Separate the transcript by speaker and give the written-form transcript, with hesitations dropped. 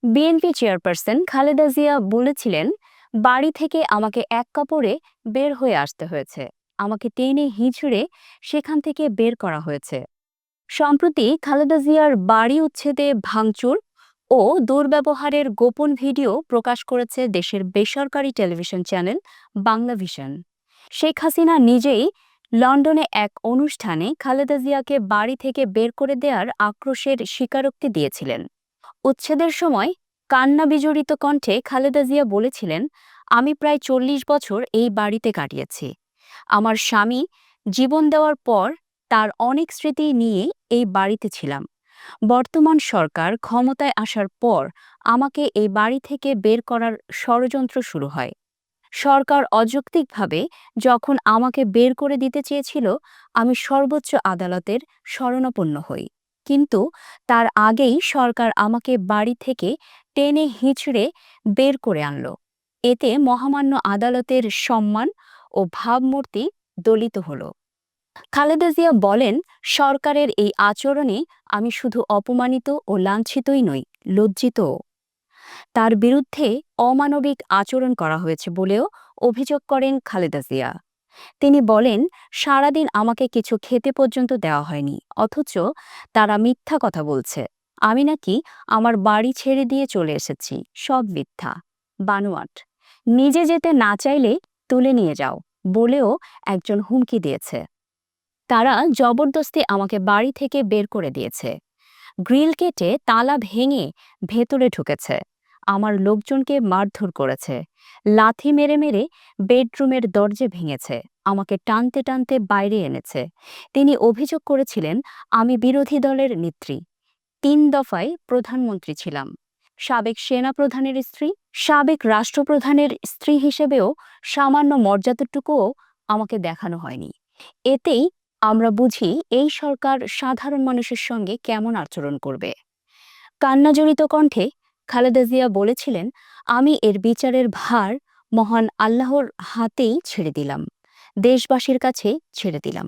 Speaker 1: BNP chairperson Khaleda Zia বলেছিলেন, বাড়ি থেকে আমাকে এক কাপড়ে বের হয়ে আসতে হয়েছে, আমাকে টেনে হিঁচড়ে সেখান থেকে বের করা হয়েছে। সম্প্রতি খালেদা জিয়ার বাড়ি উচ্ছেদে ভাঙচুর ও দুর্ব্যবহারের গোপন ভিডিও প্রকাশ করেছে দেশের বেসরকারি টেলিভিশন চ্যানেল বাংলাভিশন। শেখ হাসিনা নিজেই লন্ডনে এক অনুষ্ঠানে খালেদা জিয়াকে বাড়ি থেকে বের করে দেওয়ার আক্রোশের স্বীকারোক্তি দিয়েছিলেন। উচ্ছেদের সময় কান্না বিজড়িত কণ্ঠে খালেদা জিয়া বলেছিলেন, আমি প্রায় ৪০ বছর এই বাড়িতে কাটিয়েছি। আমার স্বামী জীবন দেওয়ার পর তার অনেক স্মৃতি নিয়ে এই বাড়িতে ছিলাম। বর্তমান সরকার ক্ষমতায় আসার পর আমাকে এই বাড়ি থেকে বের করার ষড়যন্ত্র শুরু হয়। সরকার অযৌক্তিকভাবে যখন আমাকে বের করে দিতে চেয়েছিল, আমি সর্বোচ্চ আদালতের শরণাপন্ন হই। কিন্তু তার আগেই সরকার আমাকে বাড়ি থেকে টেনে হিঁচড়ে বের করে আনল। এতে মহামান্য আদালতের সম্মান ও ভাবমূর্তি দলিত হল। খালেদা জিয়া বলেন, সরকারের এই আচরণে আমি শুধু অপমানিত ও লাঞ্ছিতই নই, লজ্জিতও। তার বিরুদ্ধে অমানবিক আচরণ করা হয়েছে বলেও অভিযোগ করেন খালেদা জিয়া। তিনি বলেন, সারাদিন আমাকে কিছু খেতে পর্যন্ত দেওয়া হয়নি, অথচ তারা মিথ্যা কথা বলছে। আমি নাকি আমার বাড়ি ছেড়ে দিয়ে চলে এসেছি, সব মিথ্যা, বানোয়াট। নিজে যেতে না চাইলে তুলে নিয়ে যাও বলেও একজন হুমকি দিয়েছে। তারা জবরদস্তি আমাকে বাড়ি থেকে বের করে দিয়েছে। গ্রিল কেটে তালা ভেঙে ভেতরে ঢুকেছে। আমার লোকজনকে মারধর করেছে। লাথি মেরে মেরে বেডরুমের দরজা ভেঙেছে। আমাকে টানতে টানতে বাইরে এনেছে। তিনি অভিযোগ করেছিলেন, আমি বিরোধী দলের নেত্রী, ৩ দফায় প্রধানমন্ত্রী ছিলাম, সাবেক সেনাপ্রধানের স্ত্রী, সাবেক রাষ্ট্রপ্রধানের স্ত্রী হিসেবেও সামান্য মর্যাদাটুকুও আমাকে দেখানো হয়নি। এতেই আমরা বুঝি এই সরকার সাধারণ মানুষের সঙ্গে কেমন আচরণ করবে। কান্নাজড়িত কণ্ঠে খালেদা জিয়া বলেছিলেন, আমি এর বিচারের ভার মহান আল্লাহর হাতেই ছেড়ে দিলাম, দেশবাসীর কাছে ছেড়ে দিলাম।